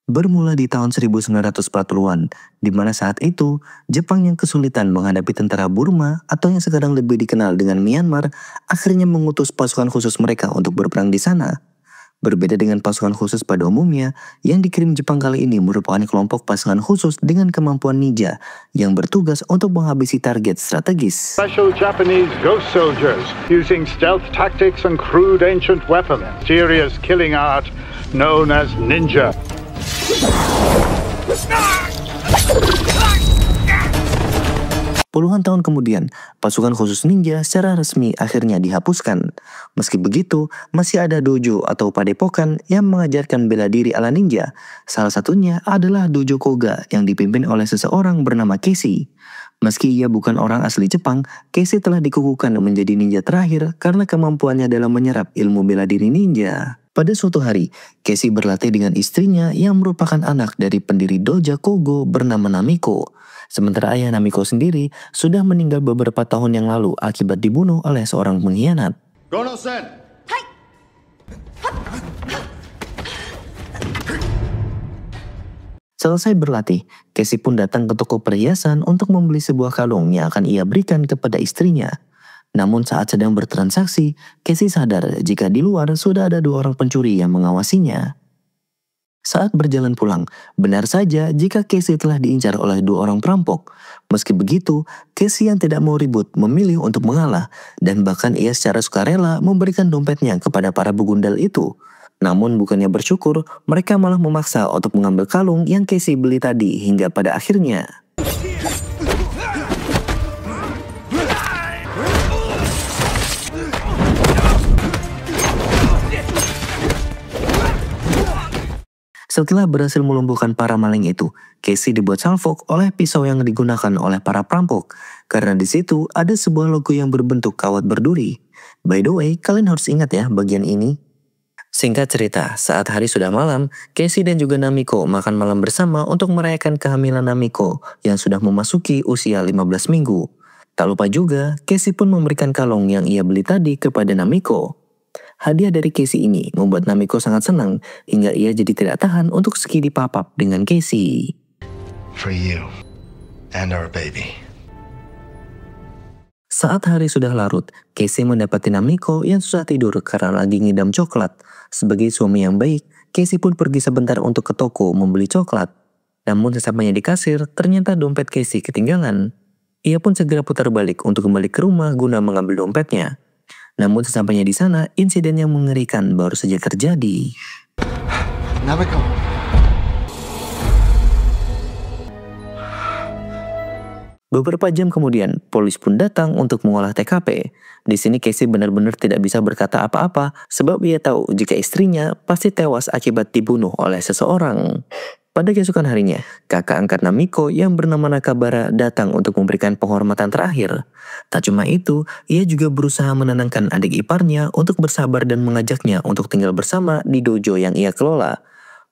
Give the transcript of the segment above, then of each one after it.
bermula di tahun 1940-an, di mana saat itu Jepang yang kesulitan menghadapi tentara Burma atau yang sekarang lebih dikenal dengan Myanmar, akhirnya mengutus pasukan khusus mereka untuk berperang di sana. Berbeda dengan pasukan khusus pada umumnya, yang dikirim Jepang kali ini merupakan kelompok pasukan khusus dengan kemampuan ninja yang bertugas untuk menghabisi target strategis. Special Japanese ghost soldiers using stealth tactics and crude ancient weapons. Serious killing art known as ninja. Puluhan tahun kemudian, pasukan khusus ninja secara resmi akhirnya dihapuskan. Meski begitu, masih ada dojo atau padepokan yang mengajarkan bela diri ala ninja. Salah satunya adalah Dojo Koga yang dipimpin oleh seseorang bernama Casey. Meski ia bukan orang asli Jepang, Casey telah dikukuhkan menjadi ninja terakhir karena kemampuannya dalam menyerap ilmu bela diri ninja. Pada suatu hari, Casey berlatih dengan istrinya yang merupakan anak dari pendiri Dojo Kogo bernama Namiko. Sementara ayah Namiko sendiri sudah meninggal beberapa tahun yang lalu akibat dibunuh oleh seorang pengkhianat. Gono-sen! Selesai berlatih, Casey pun datang ke toko perhiasan untuk membeli sebuah kalung yang akan ia berikan kepada istrinya. Namun saat sedang bertransaksi, Casey sadar jika di luar sudah ada 2 orang pencuri yang mengawasinya. Saat berjalan pulang, benar saja jika Casey telah diincar oleh 2 orang perampok. Meski begitu, Casey yang tidak mau ribut memilih untuk mengalah dan bahkan ia secara sukarela memberikan dompetnya kepada para begundal itu. Namun bukannya bersyukur, mereka malah memaksa untuk mengambil kalung yang Casey beli tadi hingga pada akhirnya. Setelah berhasil melumpuhkan para maling itu, Casey dibuat salfok oleh pisau yang digunakan oleh para perampok. Karena di situ ada sebuah logo yang berbentuk kawat berduri. By the way, kalian harus ingat ya bagian ini. Singkat cerita, saat hari sudah malam, Casey dan juga Namiko makan malam bersama untuk merayakan kehamilan Namiko yang sudah memasuki usia 15 minggu. Tak lupa juga, Casey pun memberikan kalung yang ia beli tadi kepada Namiko. Hadiah dari Casey ini membuat Namiko sangat senang hingga ia jadi tidak tahan untuk skidi papap dengan Casey. For you and our baby. Saat hari sudah larut, Casey mendapati Namiko yang susah tidur karena lagi ngidam coklat. Sebagai suami yang baik, Casey pun pergi sebentar untuk ke toko membeli coklat. Namun sesampainya di kasir, ternyata dompet Casey ketinggalan. Ia pun segera putar balik untuk kembali ke rumah guna mengambil dompetnya. Namun sesampainya di sana, insiden yang mengerikan baru saja terjadi. Namiko. Beberapa jam kemudian, polis pun datang untuk mengolah TKP. Di sini Casey benar-benar tidak bisa berkata apa-apa sebab ia tahu jika istrinya pasti tewas akibat dibunuh oleh seseorang. Pada keesokan harinya, kakak angkat Namiko yang bernama Nakabara datang untuk memberikan penghormatan terakhir. Tak cuma itu, ia juga berusaha menenangkan adik iparnya untuk bersabar dan mengajaknya untuk tinggal bersama di dojo yang ia kelola.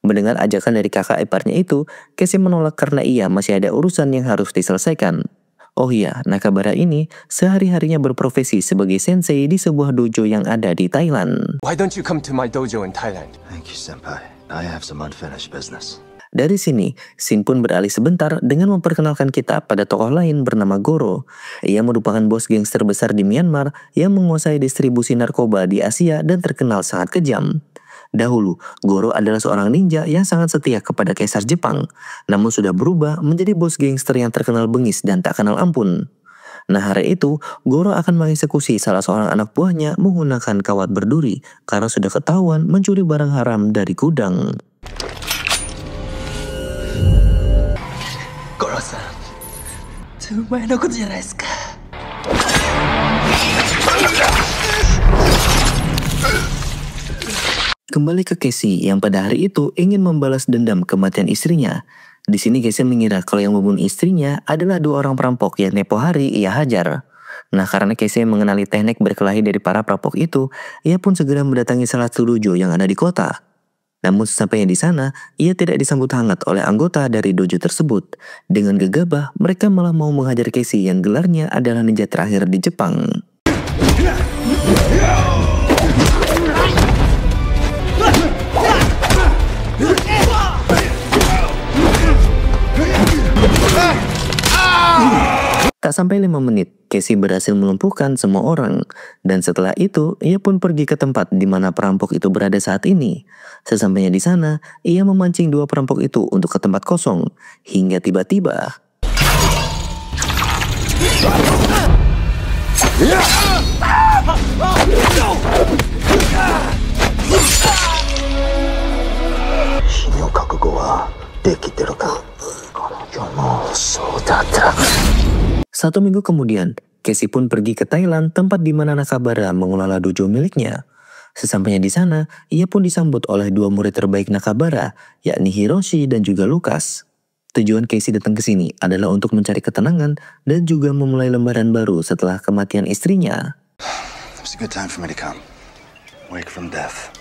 Mendengar ajakan dari kakak iparnya itu, Casey menolak karena ia masih ada urusan yang harus diselesaikan. Oh iya, Nakabara ini sehari-harinya berprofesi sebagai sensei di sebuah dojo yang ada di Thailand. Why don't you come to my dojo in Thailand? Thank you, senpai. I have some unfinished business. Dari sini, Shin pun beralih sebentar dengan memperkenalkan kita pada tokoh lain bernama Goro. Ia merupakan bos gangster besar di Myanmar yang menguasai distribusi narkoba di Asia dan terkenal sangat kejam. Dahulu, Goro adalah seorang ninja yang sangat setia kepada Kaisar Jepang, namun sudah berubah menjadi bos gangster yang terkenal bengis dan tak kenal ampun. Nah hari itu, Goro akan mengeksekusi salah seorang anak buahnya menggunakan kawat berduri karena sudah ketahuan mencuri barang haram dari gudang. Goro-san, お前のことじゃないですか。Kembali ke Casey yang pada hari itu ingin membalas dendam kematian istrinya. Di sini Casey mengira kalau yang membunuh istrinya adalah 2 orang perampok yang tempo hari ia hajar. Nah karena Casey mengenali teknik berkelahi dari para perampok itu, ia pun segera mendatangi salah satu dojo yang ada di kota. Namun sesampainya di sana, ia tidak disambut hangat oleh anggota dari dojo tersebut. Dengan gegabah, mereka malah mau menghajar Casey yang gelarnya adalah ninja terakhir di Jepang. Tak sampai 5 menit, Casey berhasil melumpuhkan semua orang. Dan setelah itu, ia pun pergi ke tempat di mana perampok itu berada saat ini. Sesampainya di sana, ia memancing 2 perampok itu untuk ke tempat kosong. Hingga tiba-tiba... Satu minggu kemudian, Casey pun pergi ke Thailand, tempat di mana Nakabara mengelola dojo miliknya. Sesampainya di sana, ia pun disambut oleh 2 murid terbaik Nakabara, yakni Hiroshi dan juga Lucas. Tujuan Casey datang ke sini adalah untuk mencari ketenangan dan juga memulai lembaran baru setelah kematian istrinya. It's a good time for me to come. Wake from death.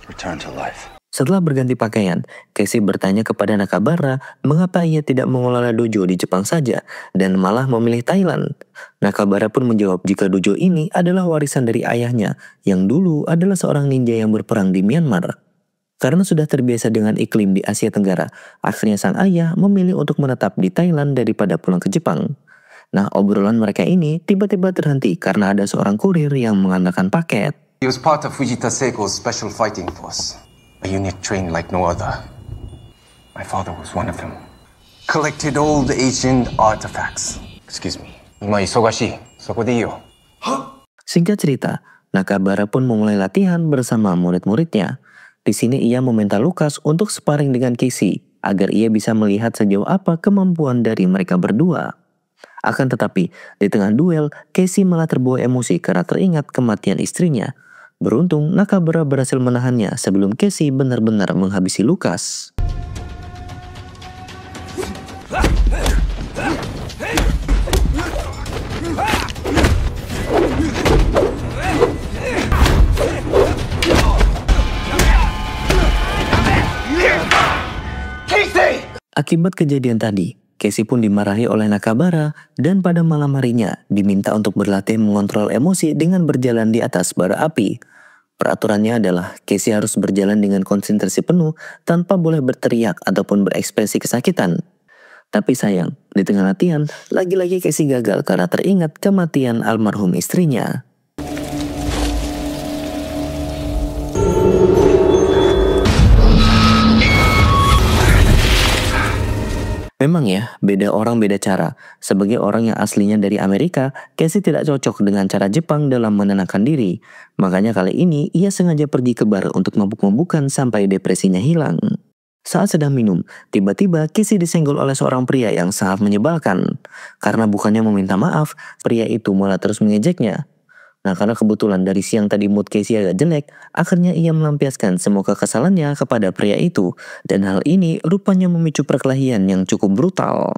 Return to life. Setelah berganti pakaian, Casey bertanya kepada Nakabara mengapa ia tidak mengelola dojo di Jepang saja dan malah memilih Thailand. Nakabara pun menjawab jika dojo ini adalah warisan dari ayahnya yang dulu adalah seorang ninja yang berperang di Myanmar. Karena sudah terbiasa dengan iklim di Asia Tenggara, akhirnya sang ayah memilih untuk menetap di Thailand daripada pulang ke Jepang. Nah, obrolan mereka ini tiba-tiba terhenti karena ada seorang kurir yang mengantarkan paket. He was part of Fujita Seiko's Special Fighting Force. A unit trained like no other. My father was one of them. Collected old ancient artifacts. Excuse me. 今忙しい。そこでいいよ。 Singkat cerita, Nakabara pun memulai latihan bersama murid-muridnya. Di sini ia meminta Lucas untuk sparring dengan Casey agar ia bisa melihat sejauh apa kemampuan dari mereka berdua. Akan tetapi, di tengah duel, Casey malah terbawa emosi karena teringat kematian istrinya. Beruntung, Nakabara berhasil menahannya sebelum Casey benar-benar menghabisi Lucas. Akibat kejadian tadi, Casey pun dimarahi oleh Nakabara dan pada malam harinya diminta untuk berlatih mengontrol emosi dengan berjalan di atas bara api. Peraturannya adalah Casey harus berjalan dengan konsentrasi penuh tanpa boleh berteriak ataupun berekspresi kesakitan. Tapi sayang, di tengah latihan, lagi-lagi Casey gagal karena teringat kematian almarhum istrinya. Memang ya, beda orang beda cara. Sebagai orang yang aslinya dari Amerika, Casey tidak cocok dengan cara Jepang dalam menenangkan diri. Makanya kali ini ia sengaja pergi ke bar untuk mabuk-mabukan sampai depresinya hilang. Saat sedang minum, tiba-tiba Casey disenggol oleh seorang pria yang sangat menyebalkan. Karena bukannya meminta maaf, pria itu malah terus mengejeknya. Nah, karena kebetulan dari siang tadi mood Casey agak jelek, akhirnya ia melampiaskan semua kekesalannya kepada pria itu. Dan hal ini rupanya memicu perkelahian yang cukup brutal.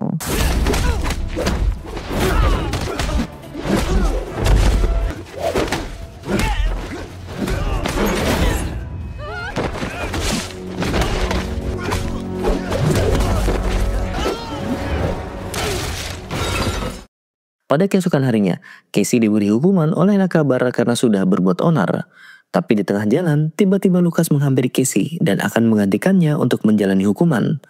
Pada keesokan harinya, Casey diberi hukuman oleh Nakabara karena sudah berbuat onar. Tapi di tengah jalan, tiba-tiba Lucas menghampiri Casey dan akan menggantikannya untuk menjalani hukuman.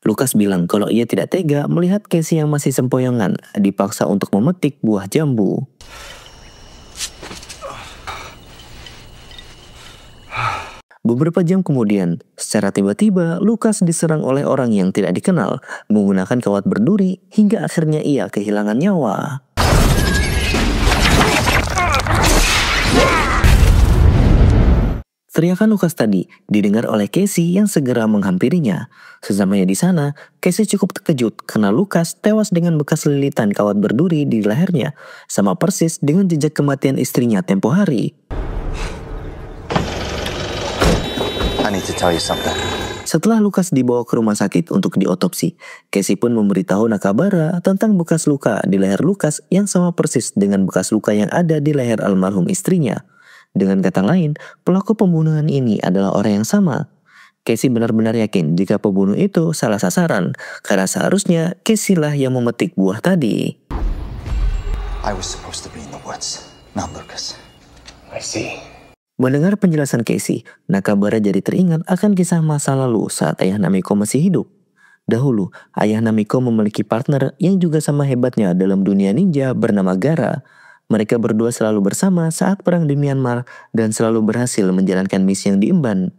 Lucas bilang kalau ia tidak tega melihat Casey yang masih sempoyongan dipaksa untuk memetik buah jambu. Beberapa jam kemudian, secara tiba-tiba Lucas diserang oleh orang yang tidak dikenal menggunakan kawat berduri hingga akhirnya ia kehilangan nyawa. Teriakan Lucas tadi didengar oleh Casey yang segera menghampirinya. Sesampainya di sana, Casey cukup terkejut karena Lucas tewas dengan bekas lilitan kawat berduri di lehernya, sama persis dengan jejak kematian istrinya tempo hari. I need to tell you something. Setelah Lucas dibawa ke rumah sakit untuk diotopsi, Casey pun memberitahu Nakabara tentang bekas luka di leher Lucas yang sama persis dengan bekas luka yang ada di leher almarhum istrinya. Dengan kata lain, pelaku pembunuhan ini adalah orang yang sama. Casey benar-benar yakin jika pembunuh itu salah sasaran, karena seharusnya Casey lah yang memetik buah tadi. I was supposed to be in the woods, not Lucas. I see. Mendengar penjelasan Casey, Nakabara jadi teringat akan kisah masa lalu saat ayah Namiko masih hidup. Dahulu, ayah Namiko memiliki partner yang juga sama hebatnya dalam dunia ninja bernama Gara. Mereka berdua selalu bersama saat perang di Myanmar dan selalu berhasil menjalankan misi yang diemban.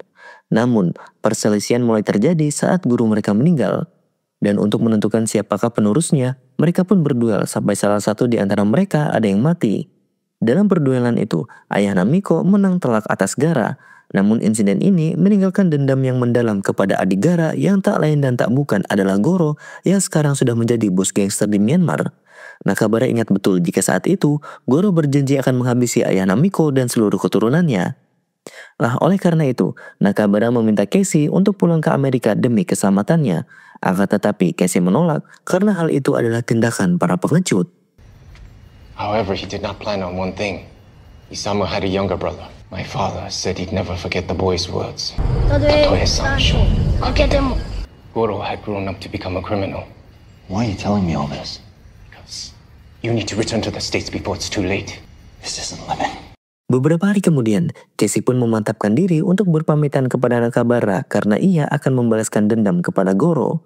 Namun, perselisihan mulai terjadi saat guru mereka meninggal. Dan untuk menentukan siapakah penerusnya, mereka pun berduel sampai salah satu di antara mereka ada yang mati. Dalam perduelan itu, ayah Namiko menang telak atas Gara. Namun insiden ini meninggalkan dendam yang mendalam kepada adik Gara yang tak lain dan tak bukan adalah Goro yang sekarang sudah menjadi bos gangster di Myanmar. Nakabara ingat betul jika saat itu Goro berjanji akan menghabisi ayah Namiko dan seluruh keturunannya. Nah, oleh karena itu, Nakabara meminta Casey untuk pulang ke Amerika demi keselamatannya. Akan tetapi Casey menolak karena hal itu adalah tindakan para pengecut. However, he did not plan on one thing. Isamu had a younger brother. My father said he'd never forget the boy's words. Goro had grown up to become a criminal. Why are you telling me all this? Because you need to return to the States before it's too late. This isn't living. Beberapa hari kemudian, Casey pun memantapkan diri untuk berpamitan kepada Nakabara karena ia akan membalaskan dendam kepada Goro.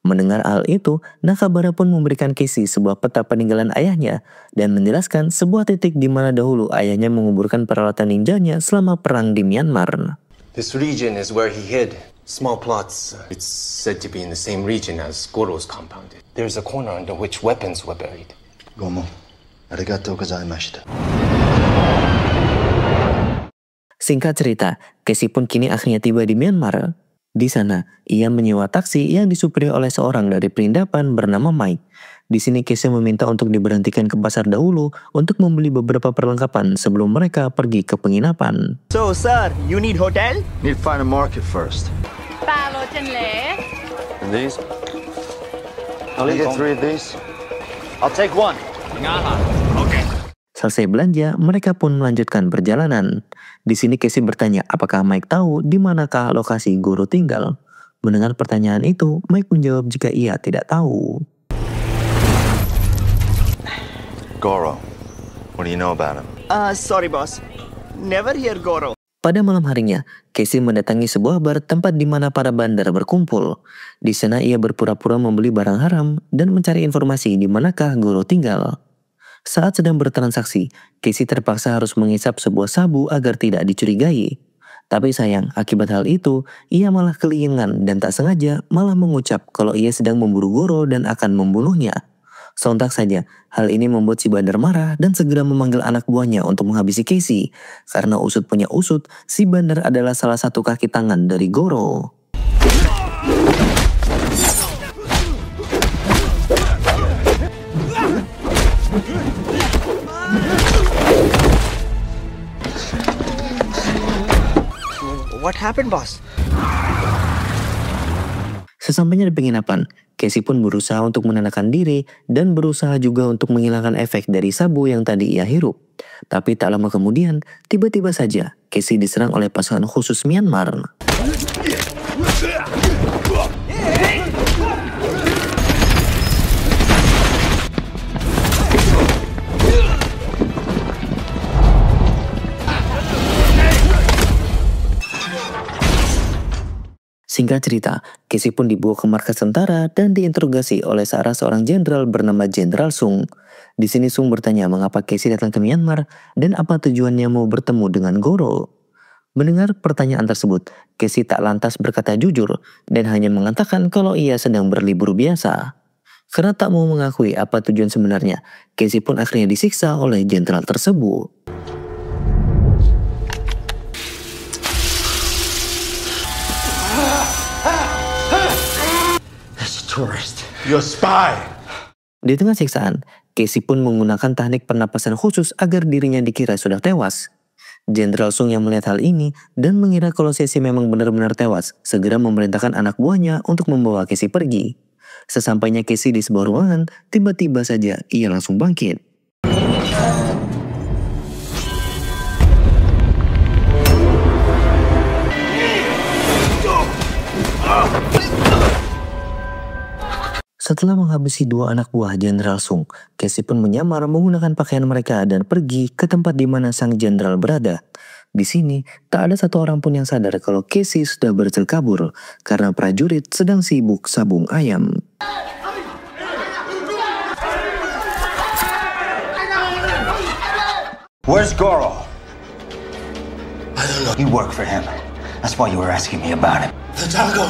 Mendengar hal itu, Nakabara pun memberikan Casey sebuah peta peninggalan ayahnya dan menjelaskan sebuah titik di mana dahulu ayahnya menguburkan peralatan ninjanya selama perang di Myanmar. This region is where he hid small plots. It's said to be in the same region as Goro's compound. There's a corner under which weapons were buried. Gomo, arigatou gozaimashita. Singkat cerita, Casey pun kini akhirnya tiba di Myanmar. Di sana, ia menyewa taksi yang disupiri oleh seorang dari perindapan bernama Mike. Di sini Casey meminta untuk diberhentikan ke pasar dahulu untuk membeli beberapa perlengkapan sebelum mereka pergi ke penginapan. So, sir, you need hotel? Need to find a market first. And these? Can I get 3 of these? I'll take one. Okay. Selesai belanja, mereka pun melanjutkan perjalanan. Di sini Casey bertanya apakah Mike tahu di manakah lokasi Goro tinggal. Mendengar pertanyaan itu, Mike menjawab jika ia tidak tahu. Goro, what do you know about him? Sorry, boss. Never hear Goro. Pada malam harinya, Casey mendatangi sebuah bar tempat di mana para bandar berkumpul. Di sana ia berpura-pura membeli barang haram dan mencari informasi di manakah Goro tinggal. Saat sedang bertransaksi, Casey terpaksa harus menghisap sebuah sabu agar tidak dicurigai. Tapi sayang, akibat hal itu, ia malah keliengan dan tak sengaja malah mengucap kalau ia sedang memburu Goro dan akan membunuhnya. Sontak saja, hal ini membuat si bandar marah dan segera memanggil anak buahnya untuk menghabisi Casey. Karena usut punya usut, si bandar adalah salah satu kaki tangan dari Goro. What happened, boss? Sesampainya di penginapan, Casey pun berusaha untuk menenangkan diri dan berusaha juga untuk menghilangkan efek dari sabu yang tadi ia hirup. Tapi tak lama kemudian, tiba-tiba saja Casey diserang oleh pasukan khusus Myanmar. Singkat cerita, Casey pun dibawa ke markas tentara dan diinterogasi oleh seorang jenderal bernama Jenderal Sung. Di sini Sung bertanya mengapa Casey datang ke Myanmar dan apa tujuannya mau bertemu dengan Goro. Mendengar pertanyaan tersebut, Casey tak lantas berkata jujur dan hanya mengatakan kalau ia sedang berlibur biasa. Karena tak mau mengakui apa tujuan sebenarnya, Casey pun akhirnya disiksa oleh jenderal tersebut. Tourist. You're a spy. Di tengah siksaan, Casey pun menggunakan teknik pernapasan khusus agar dirinya dikira sudah tewas. Jenderal Sung yang melihat hal ini dan mengira kalau Casey memang benar-benar tewas, segera memerintahkan anak buahnya untuk membawa Casey pergi. Sesampainya Casey di sebuah ruangan, tiba-tiba saja ia langsung bangkit. Setelah menghabisi dua anak buah Jenderal Sung, Casey pun menyamar menggunakan pakaian mereka dan pergi ke tempat di mana sang jenderal berada. Di sini, tak ada satu orang pun yang sadar kalau Casey sudah berhasil kabur karena prajurit sedang sibuk sabung ayam. Where's Goro? I don't know. You work for him. That's why you were asking me about him. The jungle.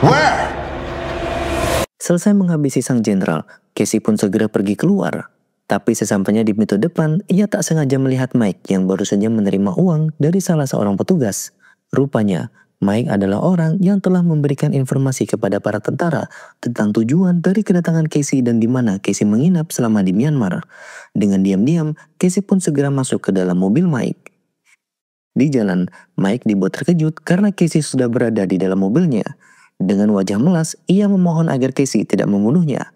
Where? Selesai menghabisi sang jenderal, Casey pun segera pergi keluar. Tapi sesampainya di pintu depan, ia tak sengaja melihat Mike yang baru saja menerima uang dari salah seorang petugas. Rupanya, Mike adalah orang yang telah memberikan informasi kepada para tentara tentang tujuan dari kedatangan Casey dan di mana Casey menginap selama di Myanmar. Dengan diam-diam, Casey pun segera masuk ke dalam mobil Mike. Di jalan, Mike dibuat terkejut karena Casey sudah berada di dalam mobilnya. Dengan wajah melas, ia memohon agar Casey tidak membunuhnya.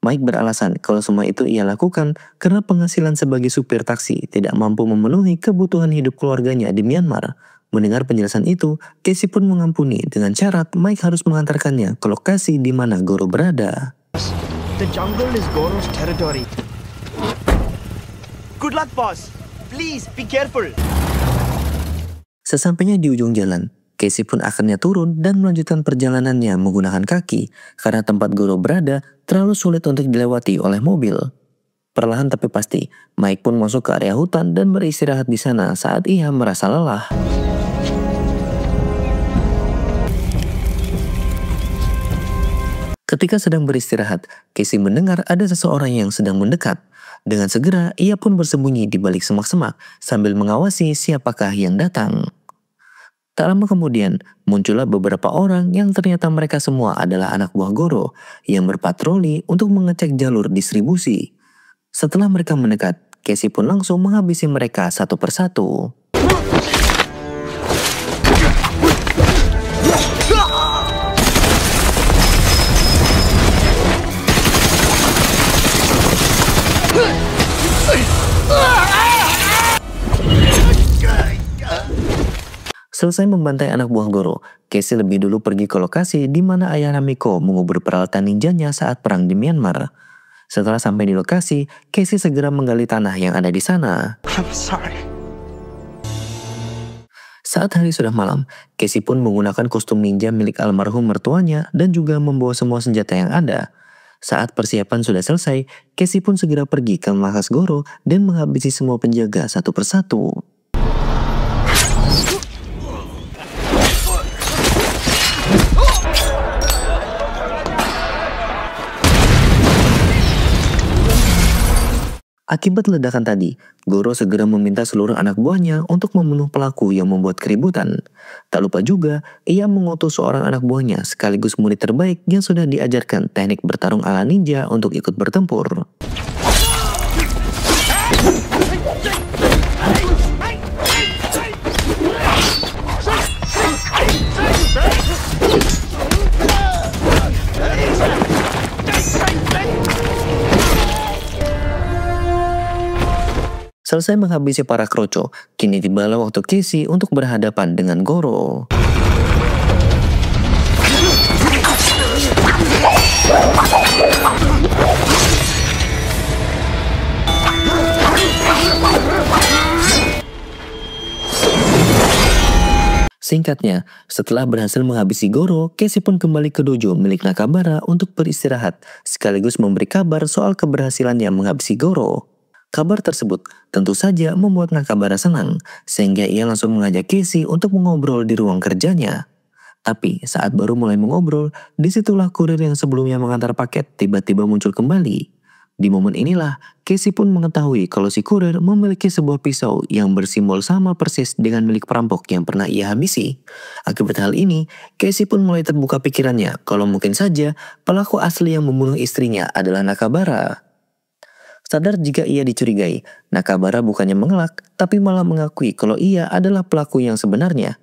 Mike beralasan kalau semua itu ia lakukan karena penghasilan sebagai supir taksi tidak mampu memenuhi kebutuhan hidup keluarganya di Myanmar. Mendengar penjelasan itu, Casey pun mengampuni dengan syarat Mike harus mengantarkannya ke lokasi di mana Goro berada. The jungle is Goro's territory. Good luck, boss. Please be careful. Sesampainya di ujung jalan, Casey pun akhirnya turun dan melanjutkan perjalanannya menggunakan kaki karena tempat Goro berada terlalu sulit untuk dilewati oleh mobil. Perlahan tapi pasti, Mike pun masuk ke area hutan dan beristirahat di sana saat ia merasa lelah. Ketika sedang beristirahat, Casey mendengar ada seseorang yang sedang mendekat. Dengan segera, ia pun bersembunyi di balik semak-semak sambil mengawasi siapakah yang datang. Tak lama kemudian, muncullah beberapa orang yang ternyata mereka semua adalah anak buah Goro yang berpatroli untuk mengecek jalur distribusi. Setelah mereka mendekat, Casey pun langsung menghabisi mereka satu persatu. Selesai membantai anak buah Goro, Casey lebih dulu pergi ke lokasi di mana ayah Namiko mengubur peralatan ninjanya saat perang di Myanmar. Setelah sampai di lokasi, Casey segera menggali tanah yang ada di sana. I'm sorry. Saat hari sudah malam, Casey pun menggunakan kostum ninja milik almarhum mertuanya dan juga membawa semua senjata yang ada. Saat persiapan sudah selesai, Casey pun segera pergi ke markas Goro dan menghabisi semua penjaga satu persatu. Akibat ledakan tadi, Goro segera meminta seluruh anak buahnya untuk membunuh pelaku yang membuat keributan. Tak lupa juga, ia mengutus seorang anak buahnya sekaligus murid terbaik yang sudah diajarkan teknik bertarung ala ninja untuk ikut bertempur. Selesai menghabisi para kroco, kini tibalah waktu Casey untuk berhadapan dengan Goro. Singkatnya, setelah berhasil menghabisi Goro, Casey pun kembali ke dojo milik Nakabara untuk beristirahat, sekaligus memberi kabar soal keberhasilannya menghabisi Goro. Kabar tersebut tentu saja membuat Nakabara senang, sehingga ia langsung mengajak Casey untuk mengobrol di ruang kerjanya. Tapi saat baru mulai mengobrol, disitulah kurir yang sebelumnya mengantar paket tiba-tiba muncul kembali. Di momen inilah, Casey pun mengetahui kalau si kurir memiliki sebuah pisau yang bersimbol sama persis dengan milik perampok yang pernah ia habisi. Akibat hal ini, Casey pun mulai terbuka pikirannya kalau mungkin saja pelaku asli yang membunuh istrinya adalah Nakabara. Sadar jika ia dicurigai, Nakabara bukannya mengelak, tapi malah mengakui kalau ia adalah pelaku yang sebenarnya.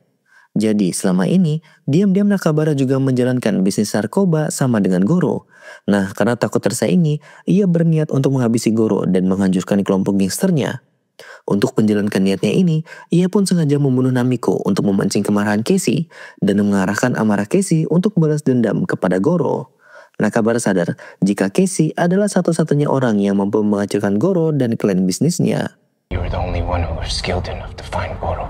Jadi selama ini, diam-diam Nakabara juga menjalankan bisnis narkoba sama dengan Goro. Nah, karena takut tersaingi, ia berniat untuk menghabisi Goro dan menghancurkan kelompok gangsternya. Untuk menjalankan niatnya ini, ia pun sengaja membunuh Namiko untuk memancing kemarahan Casey dan mengarahkan amarah Casey untuk balas dendam kepada Goro. Nakabara sadar jika Casey adalah satu-satunya orang yang mampu menghancurkan Goro dan klan bisnisnya. You're the only one who is skilled enough to find Goro.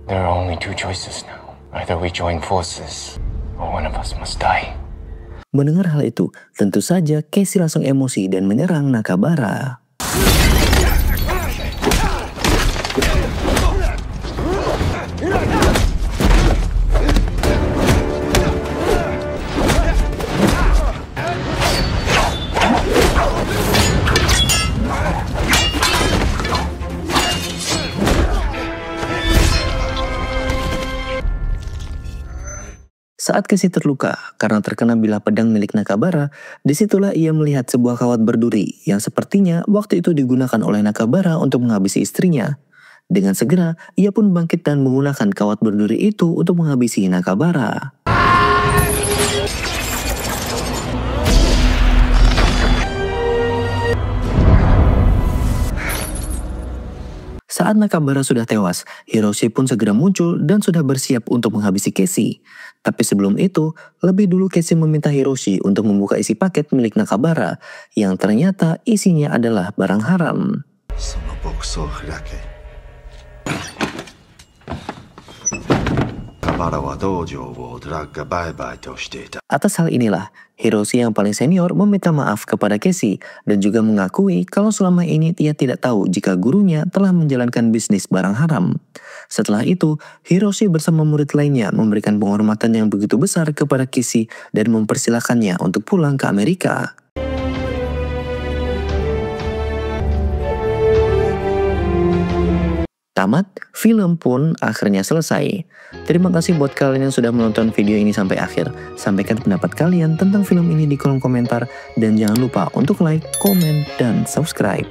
There are only two choices now. Either we join forces, or one of us must die. Mendengar hal itu, tentu saja Casey langsung emosi dan menyerang Nakabara. Saat Casey terluka karena terkena bilah pedang milik Nakabara, disitulah ia melihat sebuah kawat berduri yang sepertinya waktu itu digunakan oleh Nakabara untuk menghabisi istrinya. Dengan segera, ia pun bangkit dan menggunakan kawat berduri itu untuk menghabisi Nakabara. Saat Nakabara sudah tewas, Hiroshi pun segera muncul dan sudah bersiap untuk menghabisi Casey. Tapi sebelum itu, lebih dulu Casey meminta Hiroshi untuk membuka isi paket milik Nakabara, yang ternyata isinya adalah barang haram. Atas hal inilah, Hiroshi yang paling senior meminta maaf kepada Casey dan juga mengakui kalau selama ini ia tidak tahu jika gurunya telah menjalankan bisnis barang haram. Setelah itu, Hiroshi bersama murid lainnya memberikan penghormatan yang begitu besar kepada Casey dan mempersilahkannya untuk pulang ke Amerika. Tamat, film pun akhirnya selesai. Terima kasih buat kalian yang sudah menonton video ini sampai akhir. Sampaikan pendapat kalian tentang film ini di kolom komentar dan jangan lupa untuk like, komen, dan subscribe.